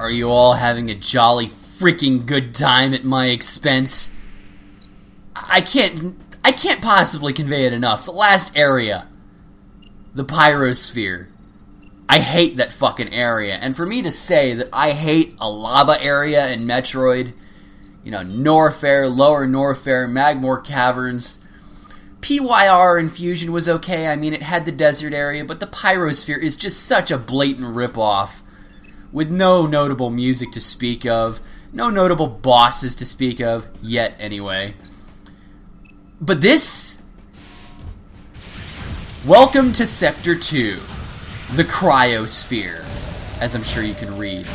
Are you all having a jolly freaking good time at my expense? I can't possibly convey it enough. The last area, the pyrosphere. I hate that fucking area. And for me to say that I hate a lava area in Metroid, you know, Norfair, Lower Norfair, Magmore Caverns, PYR Infusion was okay. I mean, it had the desert area, but the pyrosphere is just such a blatant ripoff with no notable music to speak of, no notable bosses to speak of, yet anyway. But this... Welcome to Sector 2, the Cryosphere, as I'm sure you can read.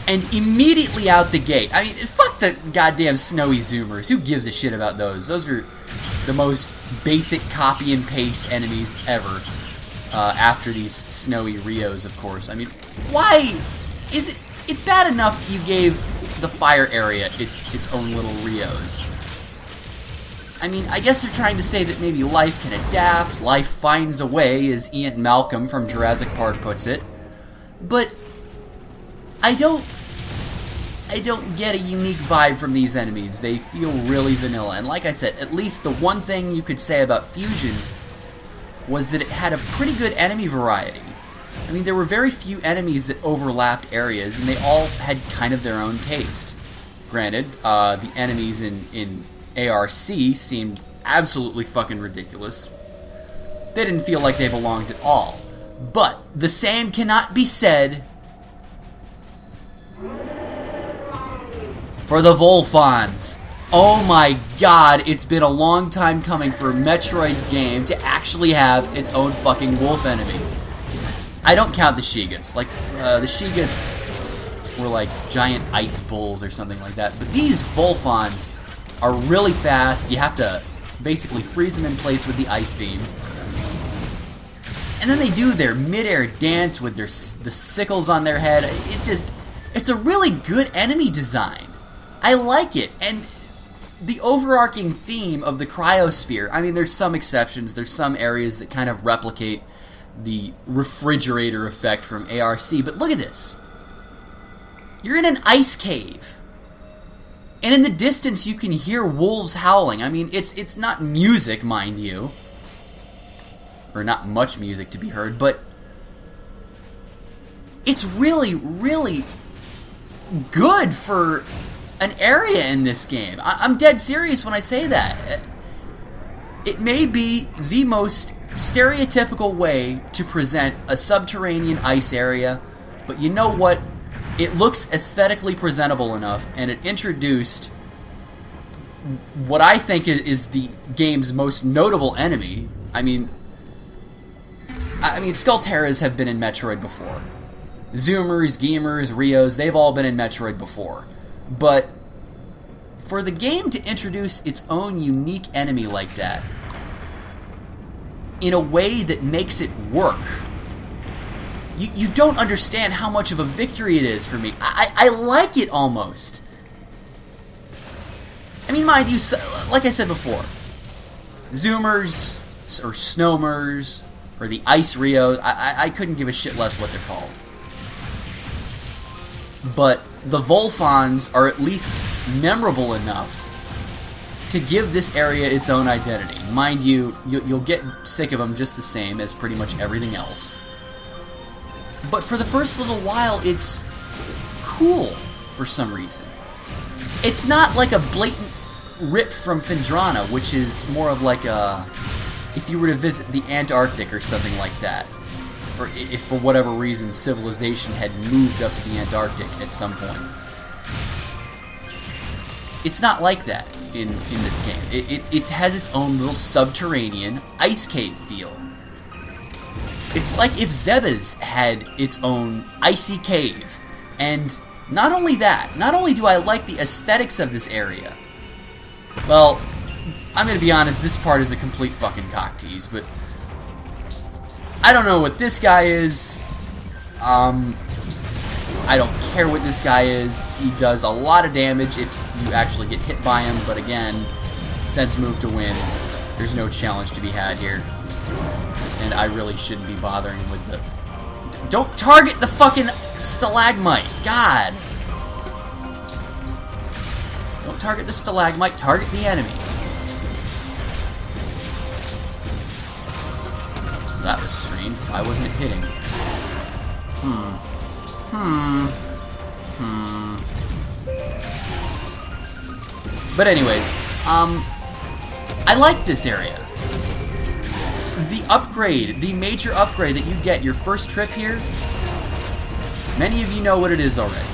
And immediately out the gate, I mean, fuck the goddamn snowy zoomers. Who gives a shit about those? Those are the most basic copy and paste enemies ever. After these snowy Rios, of course. I mean, why is it... It's bad enough you gave the fire area its own little Rios. I mean, I guess they're trying to say that maybe life can adapt, life finds a way, as Ian Malcolm from Jurassic Park puts it. But I don't get a unique vibe from these enemies. They feel really vanilla. And like I said, at least the one thing you could say about Fusion was that it had a pretty good enemy variety. I mean, there were very few enemies that overlapped areas, and they all had kind of their own taste. Granted, the enemies in ARC seemed absolutely fucking ridiculous. They didn't feel like they belonged at all. But the same cannot be said for the Volfons. Oh my god, it's been a long time coming for a Metroid game to actually have its own fucking wolf enemy. I don't count the Shigats. Like, the Shigats were like giant ice bulls or something like that. But these Volfons are really fast. You have to basically freeze them in place with the ice beam. And then they do their mid-air dance with the sickles on their head. It's a really good enemy design. I like it. And the overarching theme of the cryosphere, I mean, there's some exceptions. There's some areas that kind of replicate the refrigerator effect from ARC. But look at this. You're in an ice cave. And in the distance, you can hear wolves howling. I mean, it's not music, mind you. Or not much music to be heard, but it's really, really good for an area in this game. I'm dead serious when I say that. It may be the most stereotypical way to present a subterranean ice area, but you know what? It looks aesthetically presentable enough, and it introduced what I think is the game's most notable enemy. I mean, Skullterras have been in Metroid before. Zoomers, Gamers, Rios, they've all been in Metroid before. But for the game to introduce its own unique enemy like that, in a way that makes it work, you don't understand how much of a victory it is for me. I like it almost. I mean, mind you, like I said before, Zoomers, or Snowmers, or the Ice Rios, I couldn't give a shit less what they're called. But the Volfons are at least memorable enough to give this area its own identity. Mind you, you'll get sick of them just the same as pretty much everything else. But for the first little while, it's cool for some reason. It's not like a blatant rip from Phendrana, which is more of like a... if you were to visit the Antarctic or something like that. Or if for whatever reason civilization had moved up to the Antarctic at some point. It's not like that in this game. It has its own little subterranean ice cave feel. It's like if Zebes had its own icy cave. And not only that, not only do I like the aesthetics of this area. Well, I'm gonna be honest, this part is a complete fucking cock tease, but I don't know what this guy is. I don't care what this guy is. He does a lot of damage if you actually get hit by him, but again, sense move to win. There's no challenge to be had here. And I really shouldn't be bothering with Don't target the fucking stalagmite. God. Don't target the stalagmite, target the enemy. That was strange. Why wasn't it hitting? But anyways, I like this area. The upgrade, the major upgrade that you get your first trip here, many of you know what it is already.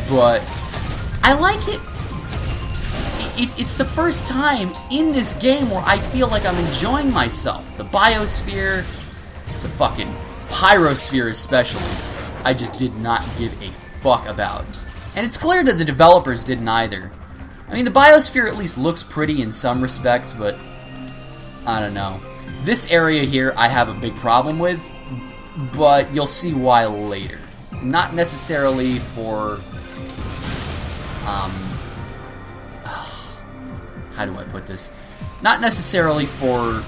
But I like it. It's the first time in this game where I feel like I'm enjoying myself. The biosphere, the fucking pyrosphere especially, I just did not give a fuck about. And it's clear that the developers didn't either. I mean, the biosphere at least looks pretty in some respects, but I don't know. This area here I have a big problem with, but you'll see why later. Not necessarily for, how do I put this? Not necessarily for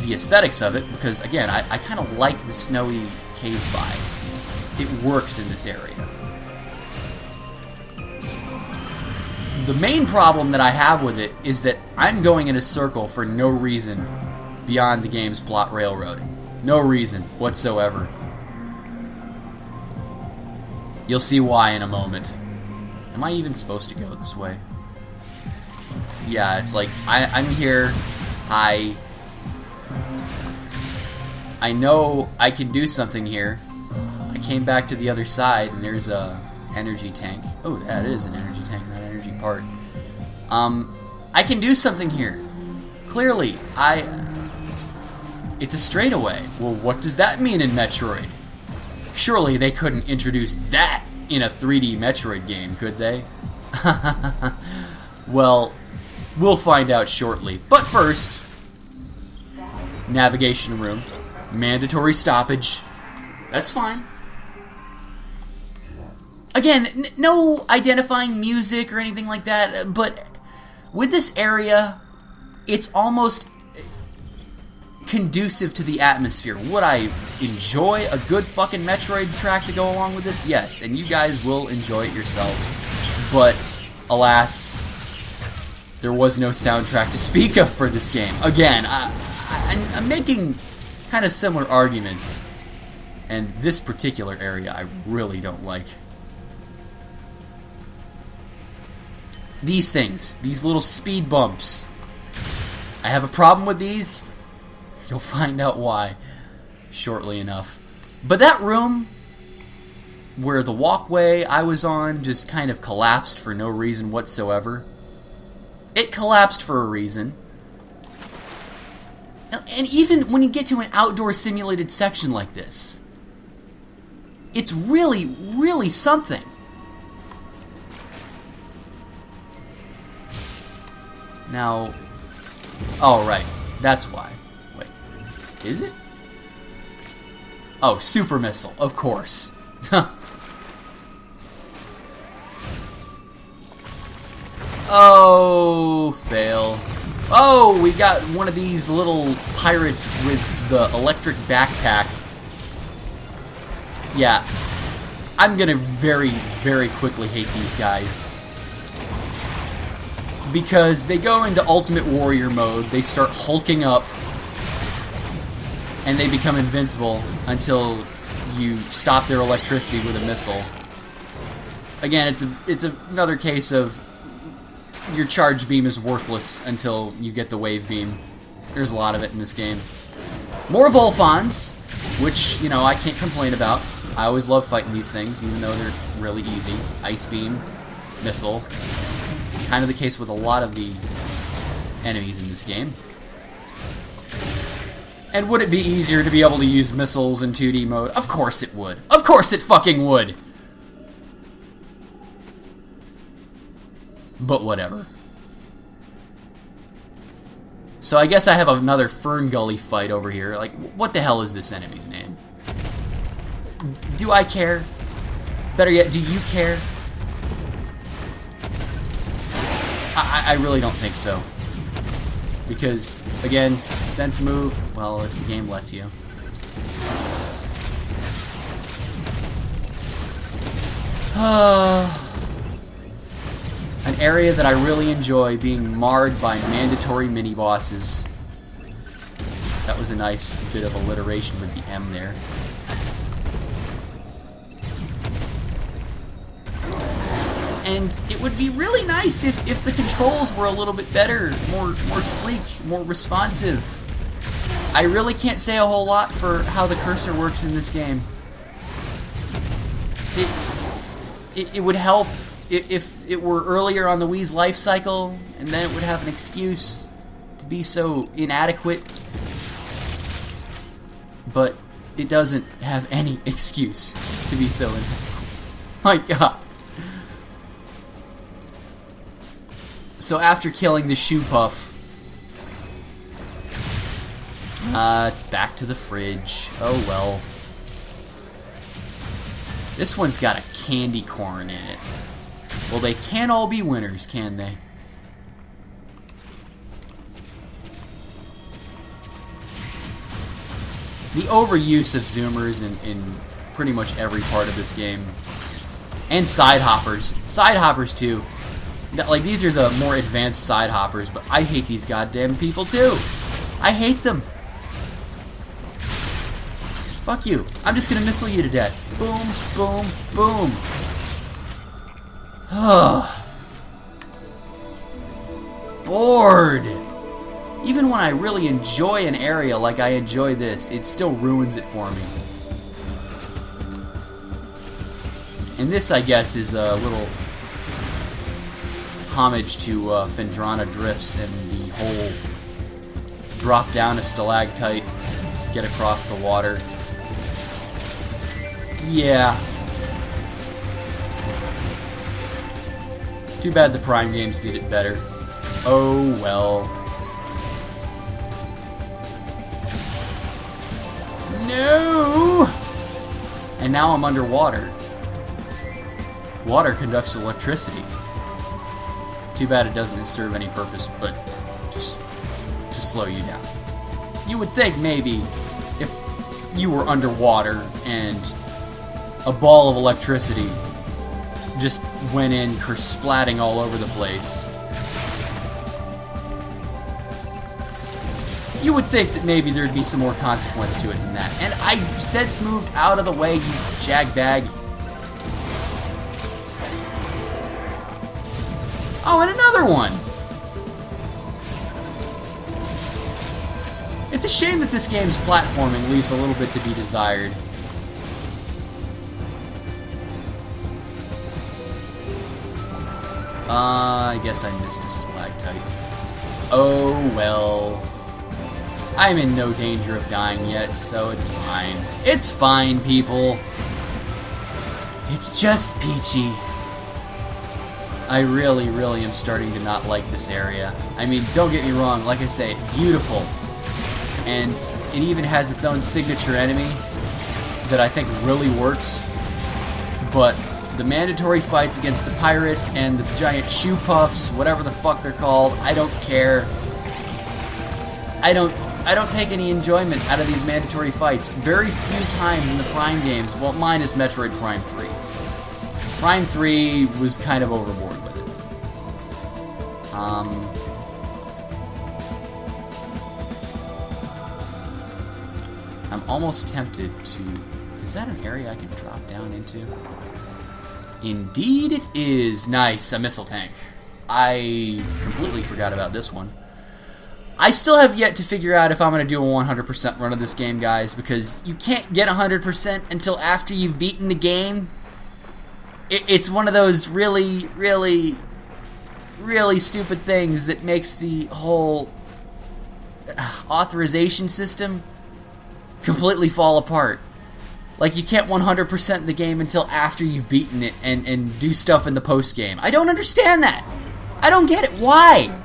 the aesthetics of it, because again, I kind of like the snowy cave vibe. It works in this area. The main problem that I have with it is that I'm going in a circle for no reason beyond the game's plot railroading. No reason whatsoever. You'll see why in a moment. Am I even supposed to go this way? Yeah, it's like, I'm here, I know I can do something here. I came back to the other side and there's a energy tank. Oh, that is an energy tank, not an energy part. I can do something here. Clearly, it's a straightaway. Well, what does that mean in Metroid? Surely they couldn't introduce that in a 3D Metroid game, could they? Well, we'll find out shortly. But first, navigation room. Mandatory stoppage. That's fine. Again, no identifying music or anything like that, but with this area, it's almost conducive to the atmosphere. Would I enjoy a good fucking Metroid track to go along with this? Yes, and you guys will enjoy it yourselves. But, alas, there was no soundtrack to speak of for this game. Again, I'm making kind of similar arguments, and this particular area I really don't like. These things, these little speed bumps. I have a problem with these. You'll find out why shortly enough. But that room where the walkway I was on just kind of collapsed for no reason whatsoever. It collapsed for a reason. And even when you get to an outdoor simulated section like this, it's really, really something. Now, oh right, that's why. Wait, is it? Oh, super missile, of course. Oh, fail. Oh, we got one of these little pirates with the electric backpack. Yeah, I'm gonna very, very quickly hate these guys. Because they go into Ultimate Warrior mode, they start hulking up, and they become invincible until you stop their electricity with a missile. Again, it's another case of your charge beam is worthless until you get the wave beam. There's a lot of it in this game. More Volfons, which, you know, I can't complain about. I always love fighting these things, even though they're really easy. Ice beam, missile. Kind of the case with a lot of the enemies in this game. And would it be easier to be able to use missiles in 2D mode? Of course it would. Of course it fucking would! But whatever. So I guess I have another Fern Gully fight over here. Like, what the hell is this enemy's name? Do I care? Better yet, do you care? I really don't think so. Because, again, sense move, well, if the game lets you. An area that I really enjoy being marred by mandatory mini-bosses. That was a nice bit of alliteration with the M there. And it would be really nice if the controls were a little bit better, more sleek, more responsive. I really can't say a whole lot for how the cursor works in this game. It would help if it were earlier on the Wii's life cycle, and then it would have an excuse to be so inadequate. But it doesn't have any excuse to be so inadequate. My God. So after killing the shoe puff, it's back to the fridge. Oh well. This one's got a candy corn in it. Well, they can't all be winners, can they? The overuse of zoomers in pretty much every part of this game. And side hoppers. Side hoppers, too. Like, these are the more advanced side hoppers, but I hate these goddamn people, too. I hate them. Fuck you. I'm just gonna missile you to death. Boom, boom, boom. Bored. Even when I really enjoy an area like I enjoy this, it still ruins it for me. And this, I guess, is a little homage to Phendrana drifts and the whole drop down a stalactite, get across the water. Yeah. Too bad the Prime games did it better. Oh well. No! And now I'm underwater. Water conducts electricity. Too bad it doesn't serve any purpose, but just to slow you down. You would think maybe if you were underwater and a ball of electricity just went in kersplatting all over the place, you would think that maybe there'd be some more consequence to it than that. And I've since moved out of the way, you jagbag. Oh, and another one! It's a shame that this game's platforming leaves a little bit to be desired. I guess I missed a stalactite. Oh well. I'm in no danger of dying yet, so it's fine. It's fine, people. It's just peachy. I really, really am starting to not like this area. I mean, don't get me wrong, like I say, beautiful. And it even has its own signature enemy that I think really works. But the mandatory fights against the pirates and the giant shoe puffs, whatever the fuck they're called, I don't care. I don't take any enjoyment out of these mandatory fights. Very few times in the Prime games, well, minus Metroid Prime 3. Prime 3 was kind of overboard with it. I'm almost tempted to... Is that an area I can drop down into? Indeed it is. Nice, a missile tank. I completely forgot about this one. I still have yet to figure out if I'm going to do a 100% run of this game, guys, because you can't get 100% until after you've beaten the game. It's one of those really, really, really stupid things that makes the whole authorization system completely fall apart. Like, you can't 100% the game until after you've beaten it and do stuff in the post-game. I don't understand that. I don't get it. Why?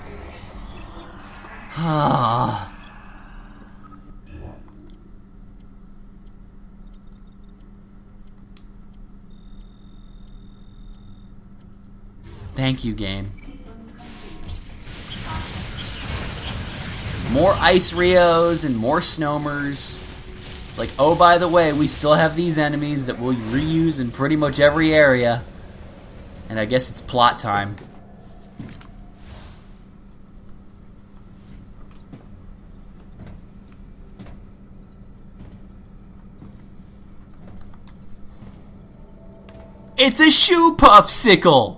Thank you, game. More ice Rios and more Snomers. It's like, oh, by the way, we still have these enemies that we'll reuse in pretty much every area. And I guess it's plot time. It's a shoe puffsicle!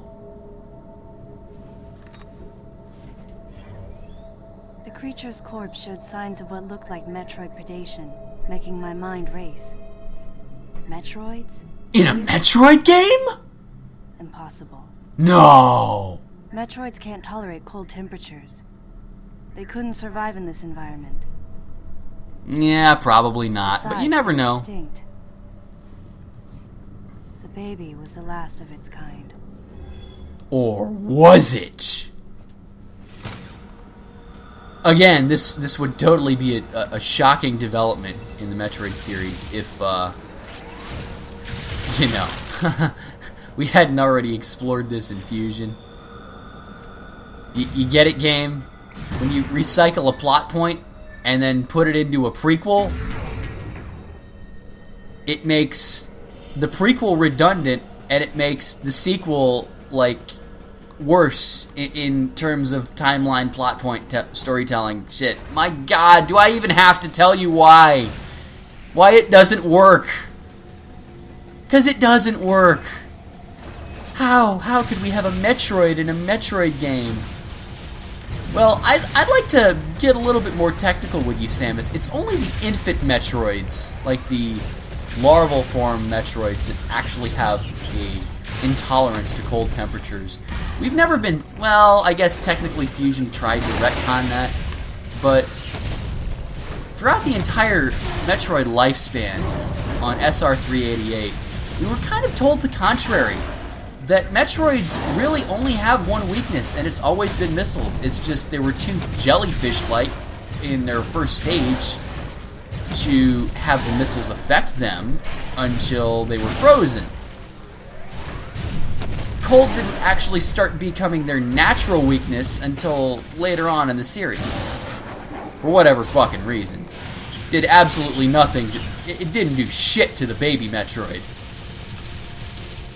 The creature's corpse showed signs of what looked like Metroid predation, making my mind race. Metroids? In a Metroid game? Impossible. No! Metroids can't tolerate cold temperatures. They couldn't survive in this environment. Yeah, probably not, Besides, but you never know. Extinct. The baby was the last of its kind. Or was it? Again, this would totally be a shocking development in the Metroid series if, you know, we hadn't already explored this in Fusion. You get it, game? When you recycle a plot point and then put it into a prequel, it makes the prequel redundant and it makes the sequel, like, worse in terms of timeline, plot point, storytelling. Shit. My god, do I even have to tell you why? Why it doesn't work? Because it doesn't work. How could we have a Metroid in a Metroid game? Well, I'd like to get a little bit more technical with you, Samus. It's only the infant Metroids, like the larval form Metroids, that actually have a intolerance to cold temperatures. We've never been, well, I guess technically Fusion tried to retcon that, but throughout the entire Metroid lifespan on SR388, we were kind of told the contrary, that Metroids really only have one weakness, and it's always been missiles. It's just they were too jellyfish-like in their first stage to have the missiles affect them until they were frozen. Cold didn't actually start becoming their natural weakness until later on in the series. For whatever fucking reason. Did absolutely nothing. It didn't do shit to the baby Metroid.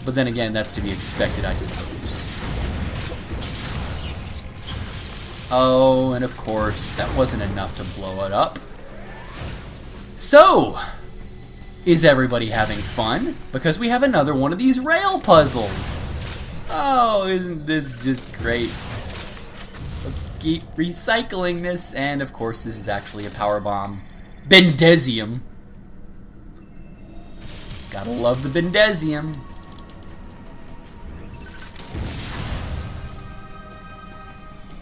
But then again, that's to be expected, I suppose. Oh, and of course, that wasn't enough to blow it up. So, is everybody having fun? Because we have another one of these rail puzzles. Oh, isn't this just great? Let's keep recycling this. And of course, this is actually a power bomb. Bendesium. Gotta love the Bendesium.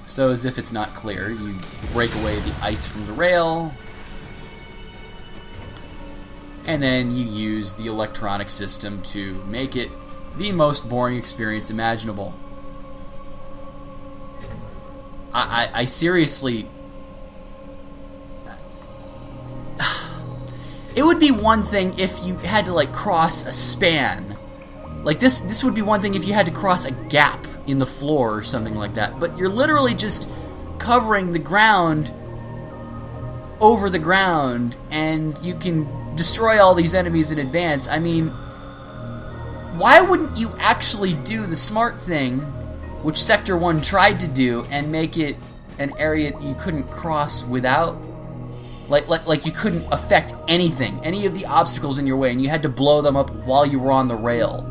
So, as if it's not clear, you break away the ice from the rail, and then you use the electronic system to make it the most boring experience imaginable. I seriously... It would be one thing if you had to, like, cross a span. Like, this would be one thing if you had to cross a gap in the floor or something like that. But you're literally just covering the ground over the ground, and you can destroy all these enemies in advance. I mean, why wouldn't you actually do the smart thing, which Sector 1 tried to do, and make it an area that you couldn't cross without? Like you couldn't affect anything, any of the obstacles in your way, and you had to blow them up while you were on the rail.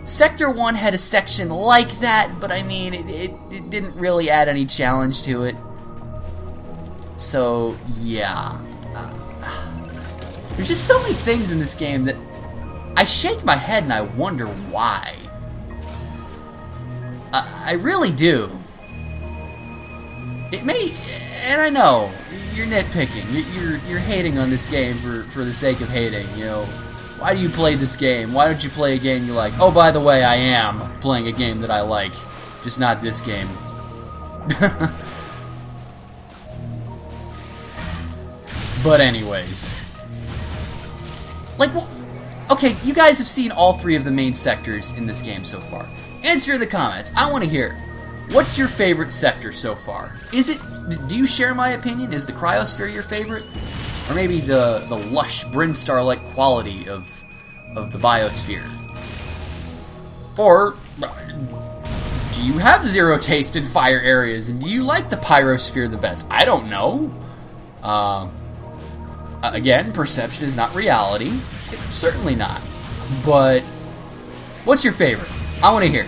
Sector 1 had a section like that, but I mean, it didn't really add any challenge to it. So, yeah. There's just so many things in this game that I shake my head and I wonder why. I really do. It may, and I know, you're nitpicking, you're hating on this game for the sake of hating, you know. Why do you play this game? Why don't you play a game you like? Oh, by the way, I am playing a game that I like. Just not this game. But anyways. Like, well, okay, you guys have seen all three of the main sectors in this game so far. Answer in the comments. I want to hear. What's your favorite sector so far? Do you share my opinion? Is the cryosphere your favorite? Or maybe the lush, Brinstar-like quality of the biosphere? Or Do you have zero taste in fire areas, and do you like the pyrosphere the best? I don't know. Again, perception is not reality. It's certainly not. But what's your favorite? I want to hear.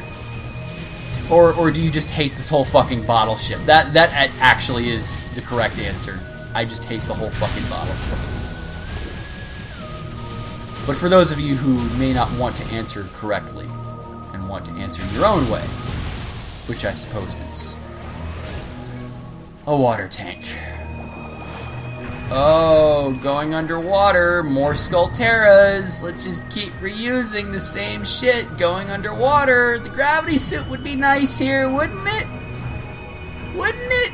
Or do you just hate this whole fucking bottle ship? That actually is the correct answer. I just hate the whole fucking bottle ship. But for those of you who may not want to answer correctly and want to answer your own way, which I suppose is a water tank. Oh, going underwater, more Skullterras. Let's just keep reusing the same shit going underwater. The gravity suit would be nice here, wouldn't it? Wouldn't it?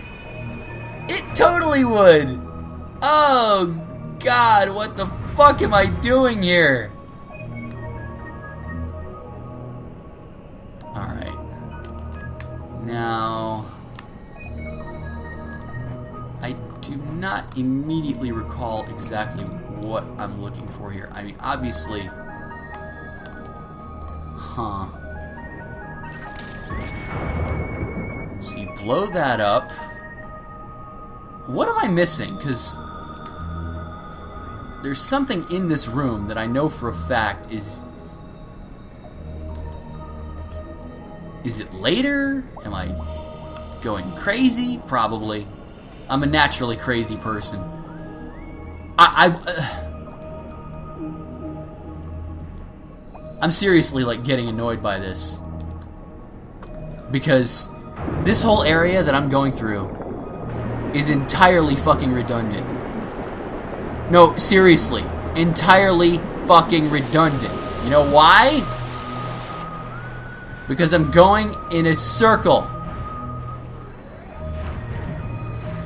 It totally would. Oh, God, what the fuck am I doing here? Alright. Now, I do not immediately recall exactly what I'm looking for here. I mean, obviously... Huh. So you blow that up. What am I missing? Because there's something in this room that I know for a fact is... Is it later? Am I going crazy? Probably. I'm a naturally crazy person. I'm seriously, like, getting annoyed by this. Because this whole area that I'm going through is entirely fucking redundant. No, seriously. Entirely fucking redundant. You know why? Because I'm going in a circle.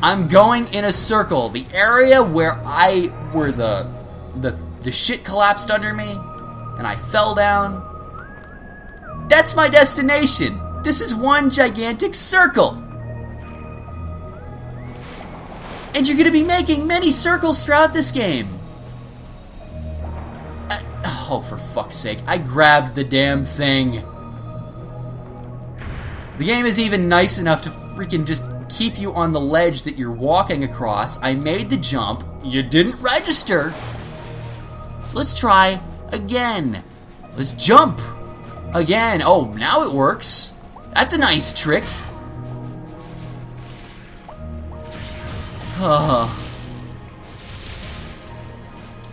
I'm going in a circle. The area where the shit collapsed under me and I fell down, that's my destination. This is one gigantic circle. And you're gonna be making many circles throughout this game. Oh, for fuck's sake. I grabbed the damn thing. The game is even nice enough to freaking just keep you on the ledge that you're walking across. I made the jump. You didn't register. So let's try again. Let's jump again. Oh, now it works. That's a nice trick.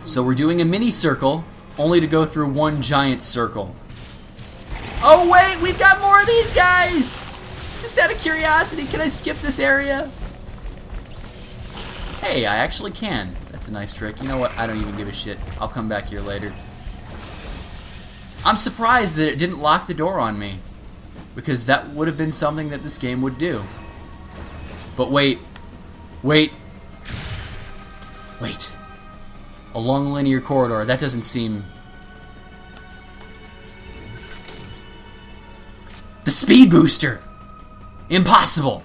So we're doing a mini circle, only to go through one giant circle. Oh wait, we've got more of these guys! Just out of curiosity, can I skip this area? Hey, I actually can. That's a nice trick. You know what? I don't even give a shit. I'll come back here later. I'm surprised that it didn't lock the door on me, because that would have been something that this game would do. But wait. Wait. Wait. A long linear corridor. That doesn't seem... The speed booster! Impossible!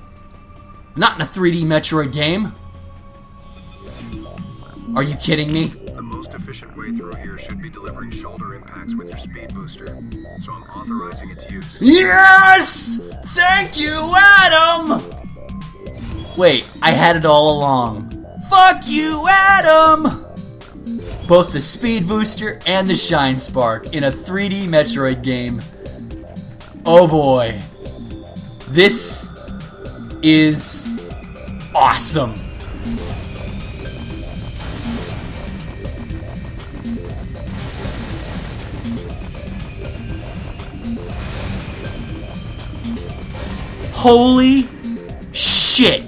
Not in a 3D Metroid game! Are you kidding me? The most efficient way through here should be delivering shoulder impacts with your speed booster, so I'm authorizing its use. Yes! Thank you, Adam! Wait, I had it all along. Fuck you, Adam! Both the speed booster and the shine spark in a 3D Metroid game. Oh boy. This is awesome. Holy shit.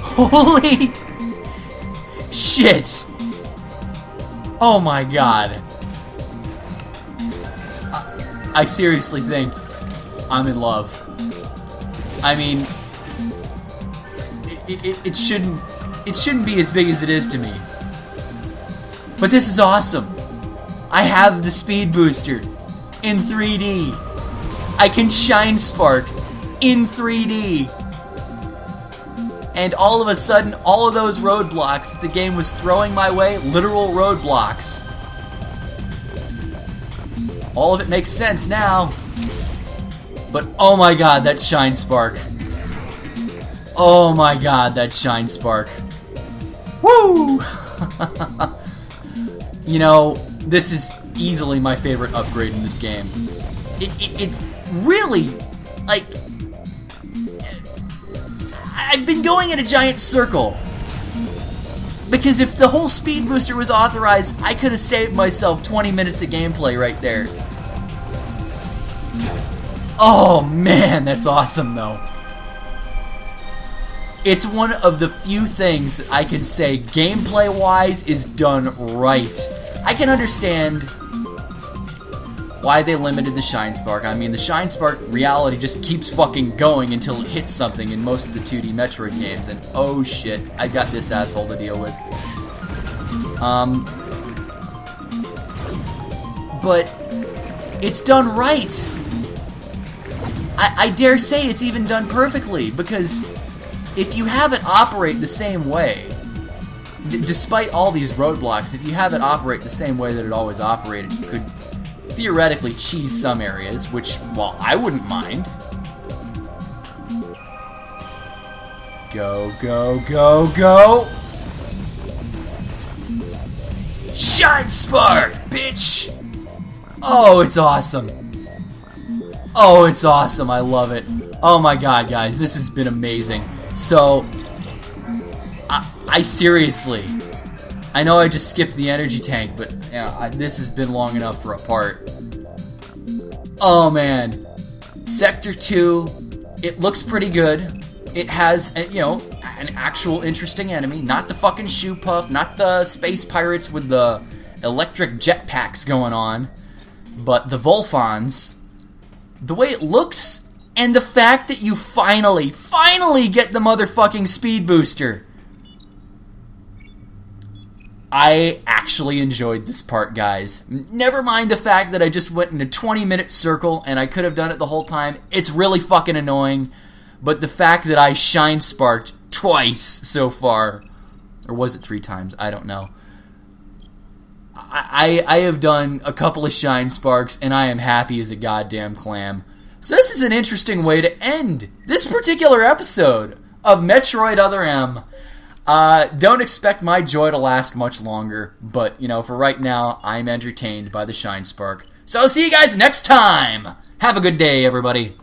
Holy shit. Oh my god. I seriously think I'm in love. I mean, it shouldn't be as big as it is to me. But this is awesome. I have the speed booster in 3D. I can shine spark in 3D. And all of a sudden, all of those roadblocks that the game was throwing my way, literal roadblocks, all of it makes sense now. But oh my god, that shine spark. Oh my god, that shine spark. Woo! You know, this is easily my favorite upgrade in this game. It's really, like, I've been going in a giant circle. Because if the whole speed booster was authorized, I could have saved myself 20 minutes of gameplay right there. Oh man, that's awesome though. It's one of the few things I can say gameplay-wise is done right. I can understand why they limited the Shine Spark. I mean, the Shine Spark reality just keeps fucking going until it hits something in most of the 2D Metroid games, and oh shit, I got this asshole to deal with. But it's done right. I dare say it's even done perfectly, because if you have it operate the same way, despite all these roadblocks, if you have it operate the same way that it always operated, you could theoretically cheese some areas, which, well, I wouldn't mind. Go, go, go, go! Shine Spark, bitch! Oh, it's awesome. Oh, it's awesome. I love it. Oh my god, guys, this has been amazing. So, I seriously, I know I just skipped the energy tank, but you know, this has been long enough for a part. Oh man, Sector 2, it looks pretty good. It has, you know, an actual interesting enemy, not the fucking shoe puff, not the space pirates with the electric jetpacks going on, but the Volfons. The way it looks, and the fact that you finally get the motherfucking speed booster. I actually enjoyed this part, guys. Never mind the fact that I just went in a 20-minute circle and I could have done it the whole time. It's really fucking annoying. But the fact that I shine sparked twice so far, or was it 3 times? I don't know. I have done a couple of shine sparks and I am happy as a goddamn clam. So this is an interesting way to end this particular episode of Metroid Other M. Don't expect my joy to last much longer, but, you know, for right now, I'm entertained by the Shine Spark. So I'll see you guys next time! Have a good day, everybody.